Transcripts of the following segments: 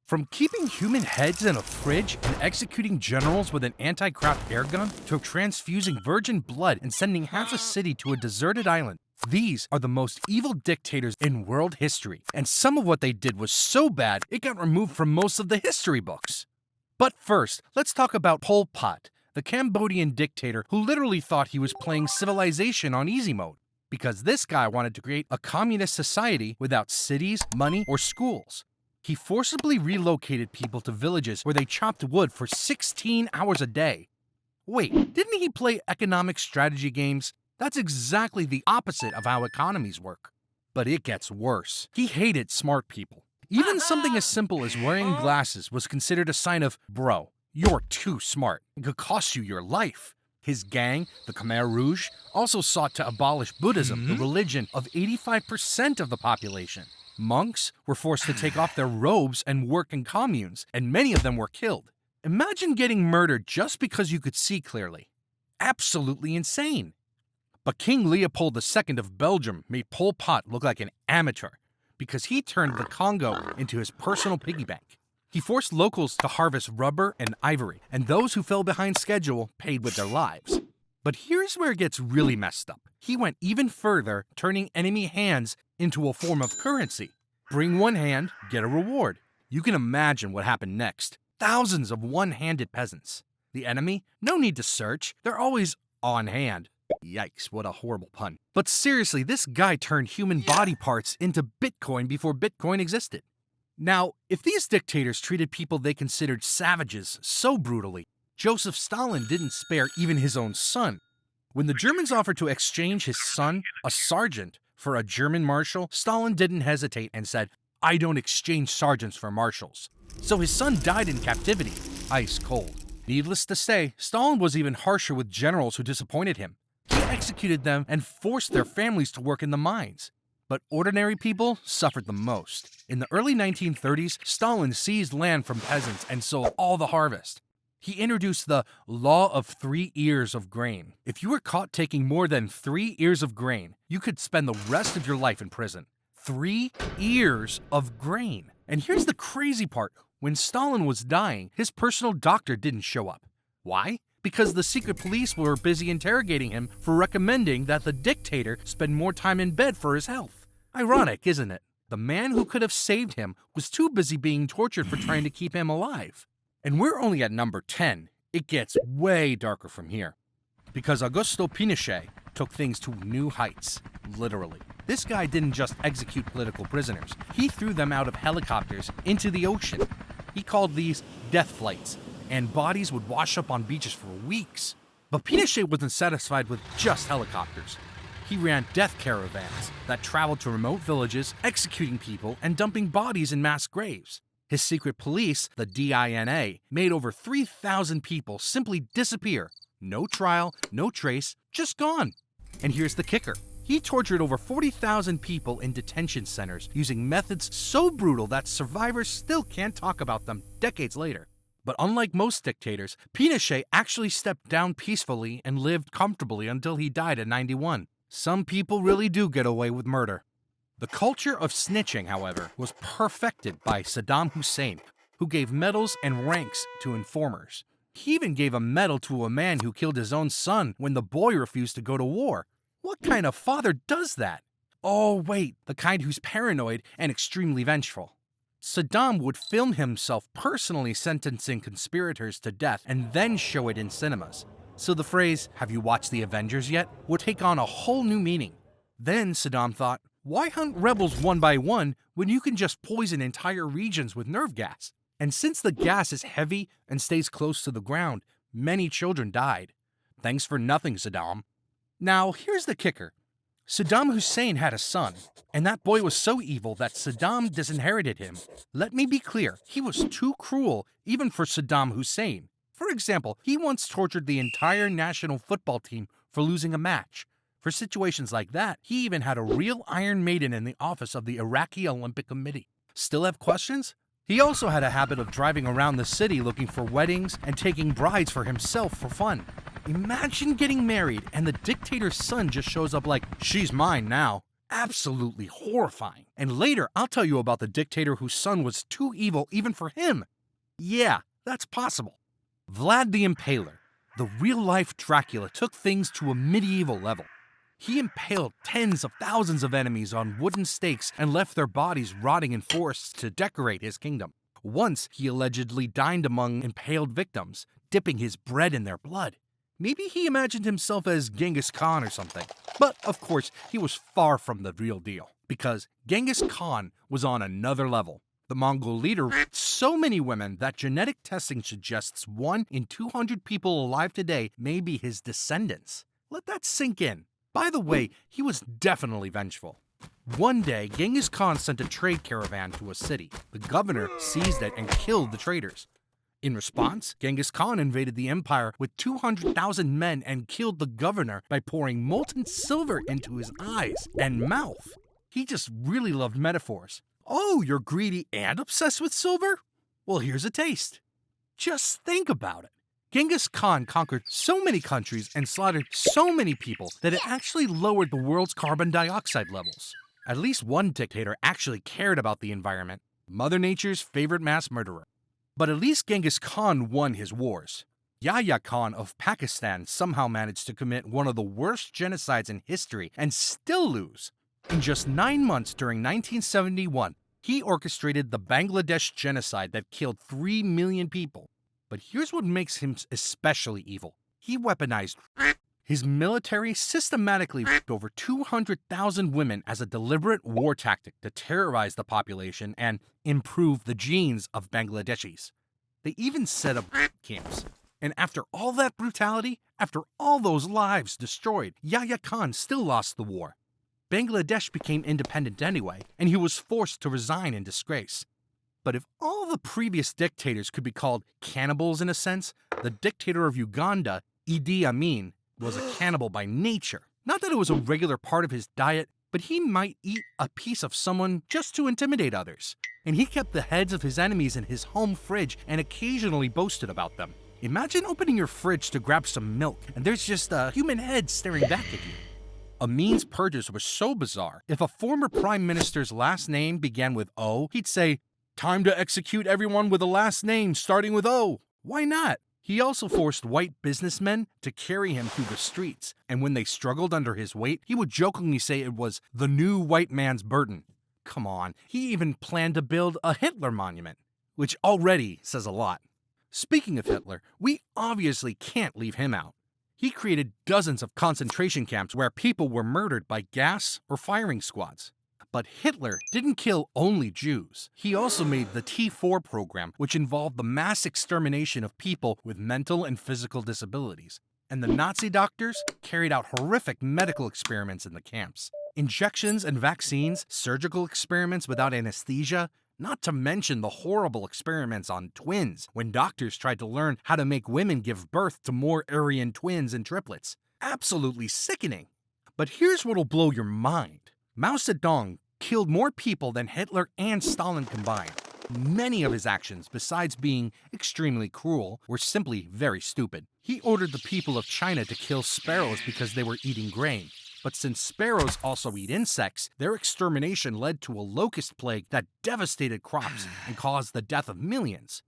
From keeping human heads in a fridge and executing generals with an anti-craft airgun to transfusing virgin blood and sending half a city to a deserted island, these are the most evil dictators in world history, and some of what they did was so bad it got removed from most of the history books. But first, let's talk about Pol Pot, the Cambodian dictator who literally thought he was playing Civilization on easy mode, because this guy wanted to create a communist society without cities, money, or schools. He forcibly relocated people to villages where they chopped wood for 16 hours a day. Wait, didn't he play economic strategy games? That's exactly the opposite of how economies work. But it gets worse. He hated smart people. Even something as simple as wearing glasses was considered a sign of, bro, you're too smart. It could cost you your life. His gang, the Khmer Rouge, also sought to abolish Buddhism, the religion of 85% of the population. Monks were forced to take off their robes and work in communes, and many of them were killed. Imagine getting murdered just because you could see clearly. Absolutely insane. But King Leopold II of Belgium made Pol Pot look like an amateur because he turned the Congo into his personal piggy bank. He forced locals to harvest rubber and ivory, and those who fell behind schedule paid with their lives. But here's where it gets really messed up. He went even further, turning enemy hands into a form of currency. Bring one hand, get a reward. You can imagine what happened next. Thousands of one-handed peasants. The enemy? No need to search. They're always on hand. Yikes, what a horrible pun. But seriously, this guy turned human body parts into Bitcoin before Bitcoin existed. Now, if these dictators treated people they considered savages so brutally, Joseph Stalin didn't spare even his own son. When the Germans offered to exchange his son, a sergeant, for a German marshal, Stalin didn't hesitate and said, "I don't exchange sergeants for marshals." So his son died in captivity, ice cold. Needless to say, Stalin was even harsher with generals who disappointed him. He executed them and forced their families to work in the mines. But ordinary people suffered the most. In the early 1930s, Stalin seized land from peasants and sold all the harvest. He introduced the law of 3 ears of grain. If you were caught taking more than 3 ears of grain, you could spend the rest of your life in prison. 3 ears of grain. And here's the crazy part. When Stalin was dying, his personal doctor didn't show up. Why? Because the secret police were busy interrogating him for recommending that the dictator spend more time in bed for his health. Ironic, isn't it? The man who could have saved him was too busy being tortured for trying to keep him alive. And we're only at number 10. It gets way darker from here. Because Augusto Pinochet took things to new heights, literally. This guy didn't just execute political prisoners. He threw them out of helicopters into the ocean. He called these death flights, and bodies would wash up on beaches for weeks. But Pinochet wasn't satisfied with just helicopters. He ran death caravans that traveled to remote villages, executing people and dumping bodies in mass graves. His secret police, the DINA, made over 3,000 people simply disappear. No trial, no trace, just gone. And here's the kicker. He tortured over 40,000 people in detention centers using methods so brutal that survivors still can't talk about them decades later. But unlike most dictators, Pinochet actually stepped down peacefully and lived comfortably until he died at 91. Some people really do get away with murder. The culture of snitching, however, was perfected by Saddam Hussein, who gave medals and ranks to informers. He even gave a medal to a man who killed his own son when the boy refused to go to war. What kind of father does that? Oh wait, the kind who's paranoid and extremely vengeful. Saddam would film himself personally sentencing conspirators to death and then show it in cinemas. So the phrase, "Have you watched the Avengers yet?" would take on a whole new meaning. Then Saddam thought, why hunt rebels one by one when you can just poison entire regions with nerve gas? And since the gas is heavy and stays close to the ground, many children died. Thanks for nothing, Saddam. Now, here's the kicker. Saddam Hussein had a son, and that boy was so evil that Saddam disinherited him. Let me be clear, he was too cruel even for Saddam Hussein. For example, he once tortured the entire national football team for losing a match. For situations like that, he even had a real Iron Maiden in the office of the Iraqi Olympic Committee. Still have questions? He also had a habit of driving around the city looking for weddings and taking brides for himself for fun. Imagine getting married and the dictator's son just shows up like, "She's mine now." Absolutely horrifying. And later, I'll tell you about the dictator whose son was too evil even for him. Yeah, that's possible. Vlad the Impaler, the real-life Dracula, took things to a medieval level. He impaled tens of thousands of enemies on wooden stakes and left their bodies rotting in forests to decorate his kingdom. Once, he allegedly dined among impaled victims, dipping his bread in their blood. Maybe he imagined himself as Genghis Khan or something. But, of course, he was far from the real deal, because Genghis Khan was on another level. The Mongol leader raped so many women that genetic testing suggests 1 in 200 people alive today may be his descendants. Let that sink in. By the way, he was definitely vengeful. One day, Genghis Khan sent a trade caravan to a city. The governor seized it and killed the traders. In response, Genghis Khan invaded the empire with 200,000 men and killed the governor by pouring molten silver into his eyes and mouth. He just really loved metaphors. Oh, you're greedy and obsessed with silver? Well, here's a taste. Just think about it. Genghis Khan conquered so many countries and slaughtered so many people that it actually lowered the world's carbon dioxide levels. At least one dictator actually cared about the environment, Mother Nature's favorite mass murderer. But at least Genghis Khan won his wars. Yahya Khan of Pakistan somehow managed to commit one of the worst genocides in history and still lose. In just 9 months during 1971, he orchestrated the Bangladesh genocide that killed 3 million people. But here's what makes him especially evil. He weaponized rape. His military systematically raped over 200,000 women as a deliberate war tactic to terrorize the population and improve the genes of Bangladeshis. They even set up rape camps. And after all that brutality, after all those lives destroyed, Yahya Khan still lost the war. Bangladesh became independent anyway, and he was forced to resign in disgrace. But if all the previous dictators could be called cannibals in a sense, the dictator of Uganda, Idi Amin, was a cannibal by nature. Not that it was a regular part of his diet, but he might eat a piece of someone just to intimidate others. And he kept the heads of his enemies in his home fridge and occasionally boasted about them. Imagine opening your fridge to grab some milk, and there's just a human head staring back at you. Amin's purges were so bizarre. If a former prime minister's last name began with O, he'd say, "Time to execute everyone with a last name starting with O." Why not? He also forced white businessmen to carry him through the streets, and when they struggled under his weight, he would jokingly say it was the new white man's burden. Come on, he even planned to build a Hitler monument, which already says a lot. Speaking of Hitler, we obviously can't leave him out. He created dozens of concentration camps where people were murdered by gas or firing squads. But Hitler didn't kill only Jews. He also made the T4 program, which involved the mass extermination of people with mental and physical disabilities. And the Nazi doctors carried out horrific medical experiments in the camps. Injections and vaccines, surgical experiments without anesthesia, not to mention the horrible experiments on twins, when doctors tried to learn how to make women give birth to more Aryan twins and triplets. Absolutely sickening. But here's what'll blow your mind. Mao Zedong killed more people than Hitler and Stalin combined. Many of his actions, besides being extremely cruel, were simply very stupid. He ordered the people of China to kill sparrows because they were eating grain. But since sparrows also eat insects, their extermination led to a locust plague that devastated crops and caused the death of millions.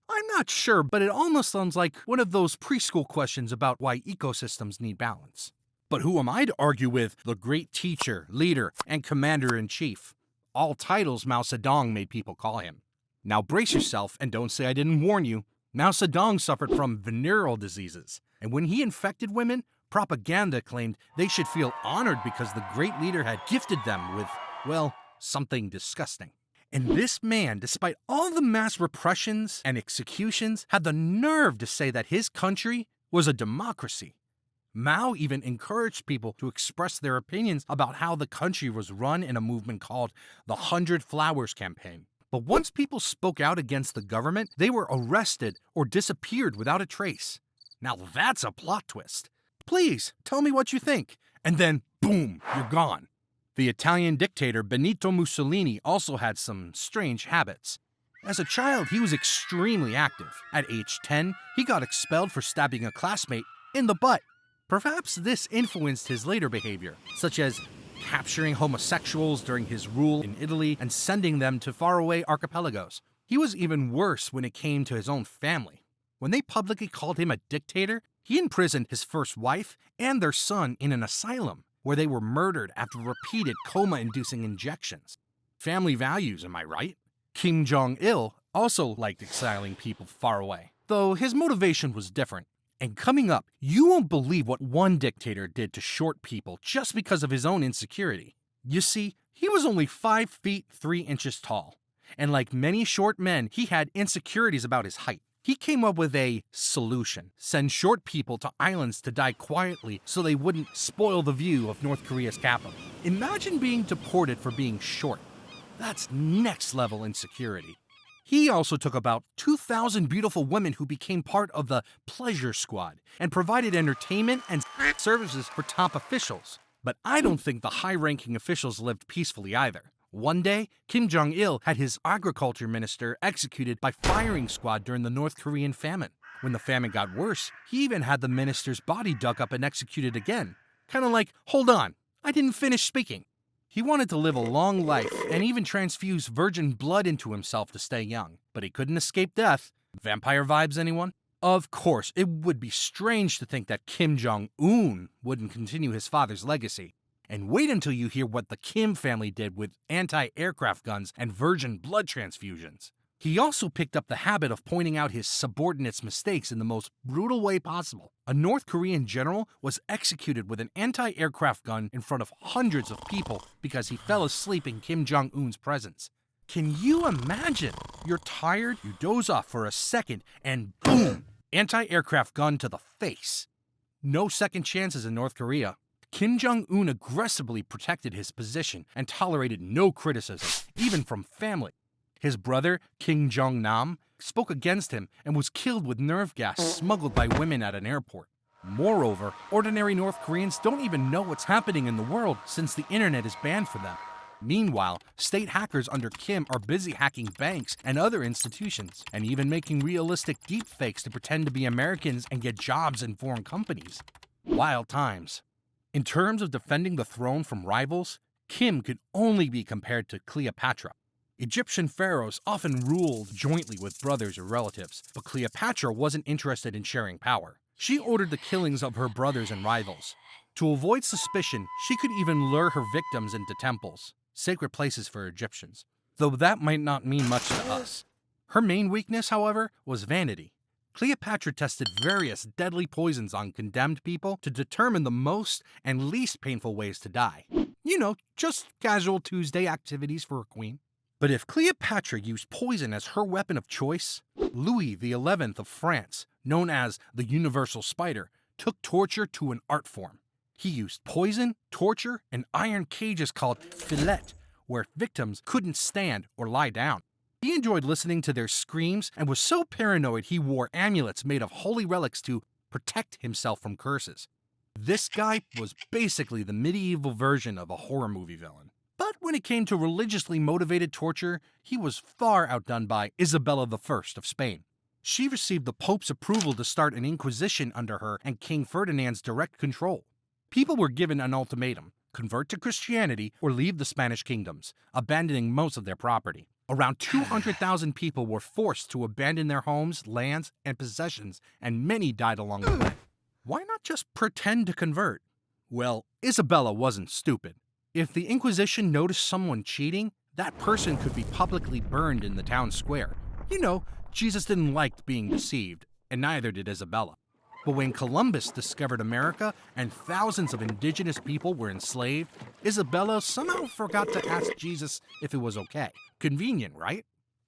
I'm not sure, but it almost sounds like one of those preschool questions about why ecosystems need balance. But who am I to argue with the great teacher, leader, and commander-in-chief? All titles Mao Zedong made people call him. Now brace yourself and don't say I didn't warn you. Mao Zedong suffered from venereal diseases, and when he infected women, propaganda claimed they should feel honored because the great leader had gifted them with, well, something disgusting. And this man, despite all the mass repressions and executions, had the nerve to say that his country was a democracy. Mao even encouraged people to express their opinions about how the country was run in a movement called the 100 Flowers Campaign. But once people spoke out against the government, they were arrested or disappeared without a trace. Now that's a plot twist. Please, tell me what you think. And then, boom, you're gone. The Italian dictator Benito Mussolini also had some strange habits. As a child, he was extremely active. At age 10, he got expelled for stabbing a classmate in the butt. Perhaps this influenced his later behavior, such as capturing homosexuals during his rule in Italy and sending them to faraway archipelagos. He was even worse when it came to his own family. When they publicly called him a dictator, he imprisoned his first wife and their son in an asylum, where they were murdered after repeated coma-inducing injections. Family values, am I right? Kim Jong-il also liked exiling people far away, though his motivation was different. And coming up, you won't believe what one dictator did to short people just because of his own insecurity. You see, he was only 5 feet 3 inches tall, and like many short men, he had insecurities about his height. He came up with a solution: send short people to islands to die quietly so they wouldn't spoil the view of North Korea's capital. Imagine being deported for being short. That's next level insecurity. He also took about 2,000 beautiful women who became part of the pleasure squad and provided entertainment and services for top officials. But I don't think the high-ranking officials lived peacefully either. One day, Kim Jong-il had his agriculture minister executed by firing squad during the North Korean famine. When the famine got worse, he even had the minister's body dug up and executed again. Kind of like, hold on, I didn't finish speaking. He wanted to live a long life and even transfuse virgin blood into himself to stay young, but he couldn't escape death. Vampire vibes, anyone? Of course, it would be strange to think that Kim Jong-un wouldn't continue his father's legacy. And wait until you hear what the Kim family did with anti-aircraft guns and virgin blood transfusions. He also picked up the habit of pointing out his subordinates' mistakes in the most brutal way possible. A North Korean general was executed with an anti-aircraft gun in front of hundreds of people because he fell asleep in Kim Jong-un's presence. Can you imagine? You're tired, you doze off for a second, and boom! Anti-aircraft gun to the face. No second chances in North Korea. Kim Jong-un aggressively protected his position and tolerated no criticism, even from family. His brother, Kim Jong-nam, spoke against him and was killed with nerve gas smuggled by women at an airport. Moreover, ordinary North Koreans don't even know what's happening in the world since the internet is banned for them. Meanwhile, state hackers under Kim are busy hacking banks and other institutions, and even making realistic deepfakes to pretend to be Americans and get jobs in foreign companies. Wild times. In terms of defending the throne from rivals, Kim could only be compared to Cleopatra. Egyptian pharaohs often ruled jointly with brothers or relatives, but Cleopatra wasn't interested in sharing power. She ordered the killings of her brothers and rivals. To avoid suspicion, she could even lure her victims into temples, sacred places for Egyptians, though that might not mean much to us. Her main weakness, however, was vanity. Cleopatra tested various deadly poisons on condemned people to determine the most and least painful ways to die. You know, just casual Tuesday activities for a queen. But if Cleopatra used poison as her weapon of choice, Louis XI of France, known as the Universal Spider, took torture to an art form. He used poison, torture, and iron cages called filets, where victims couldn't stand or lie down. He enjoyed listening to their screams and was so paranoid he wore amulets made of holy relics to protect himself from curses. This guy was basically the medieval version of a horror movie villain. But when it came to religiously motivated torture, he was far outdone by Isabella I of Spain. She received the Pope's approval to start an inquisition under her and King Ferdinand's direct control. People were given an ultimatum: convert to Christianity or leave the Spanish kingdoms, abandoning most of their property. Around 200,000 people were forced to abandon their homes, lands, and possessions, and many died along the way. Why not just pretend to convert? Well, Isabella wasn't stupid. If the Inquisition noticed someone cheating, that person could be publicly burned in the town square. You know, Jesus didn't like being deceived, and neither did Isabella. But when Columbus discovered America and thousands of indigenous people were enslaved, Isabella somehow forgot to ask Jesus if it was okay. Convenient, right?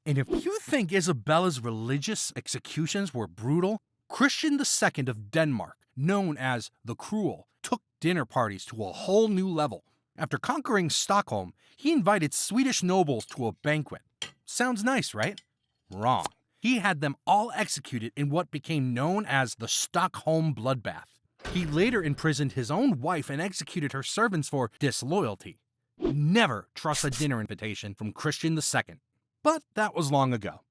And if you think Isabella's religious executions were brutal, Christian II of Denmark, known as the Cruel, took dinner parties to a whole new level. After conquering Stockholm, he invited Swedish nobles to a banquet. Sounds nice, right? Wrong. He had them all executed in what became known as the Stockholm bloodbath. He later imprisoned his own wife and executed her servants for disloyalty. Never trust a dinner invitation from Christian II. But that was long ago.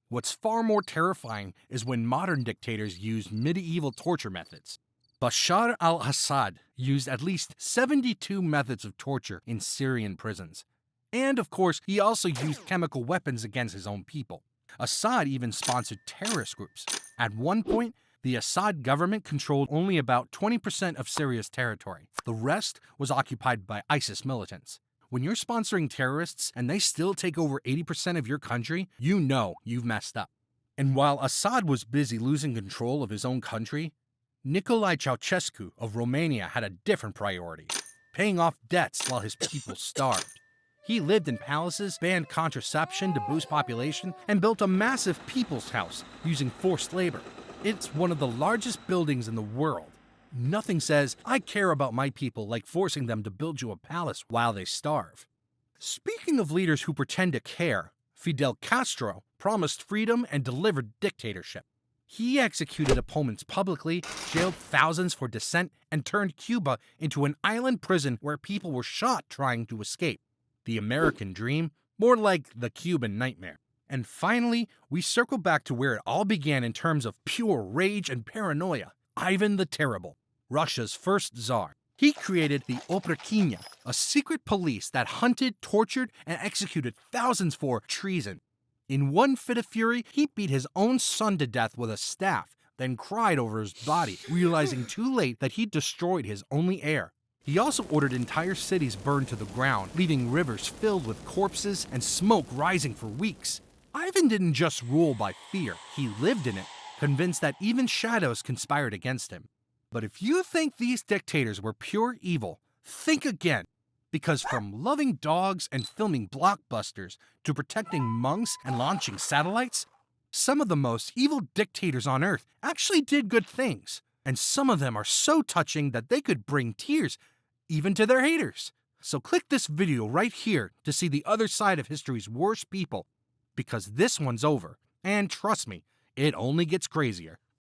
What's far more terrifying is when modern dictators use medieval torture methods. Bashar al-Assad used at least 72 methods of torture in Syrian prisons. And of course, he also used chemical weapons against his own people. Assad even sponsored terrorist groups. At one point, the Assad government controlled only about 20% of Syria's territory. The rest was occupied by ISIS militants. When you're sponsoring terrorists and they still take over 80% of your country, you know you've messed up. And while Assad was busy losing control of his own country, Nicolae Ceausescu of Romania had a different priority: paying off debts while his people starved. He lived in palaces, banned contraception to boost population, and built a massive people's house using forced labor. It's one of the largest buildings in the world. Nothing says, I care about my people, like forcing them to build you a palace while they starve. Speaking of leaders who pretend to care, Fidel Castro promised freedom and delivered dictatorship. He executed opponents publicly, jailed thousands for dissent, and turned Cuba into an island prison where people were shot trying to escape. The American dream, more like the Cuban nightmare. And finally, we circle back to where it all began in terms of pure rage and paranoia. Ivan the Terrible, Russia's first Tsar. He created the Oprichnina, a secret police that hunted, tortured, and executed thousands for treason. In one fit of fury, he beat his own son to death with a staff, then cried over his body, realizing too late that he'd destroyed his only heir. He also ordered entire cities burned to the ground, leaving rivers filled with corpses and smoke rising for weeks. Ivan didn't just rule by fear, he lived in it, convinced that even shadows conspired against him. But if you think these dictators were pure evil, think again. Because from loving dogs and filming blockbusters to protecting monks and launching satellites, some of the most evil dictators on Earth actually did good things. And some of them are so touching that they could bring tears, even to their haters. So click this video right here to see the other side of history's worst people. Because this one's over. And trust me, it only gets crazier.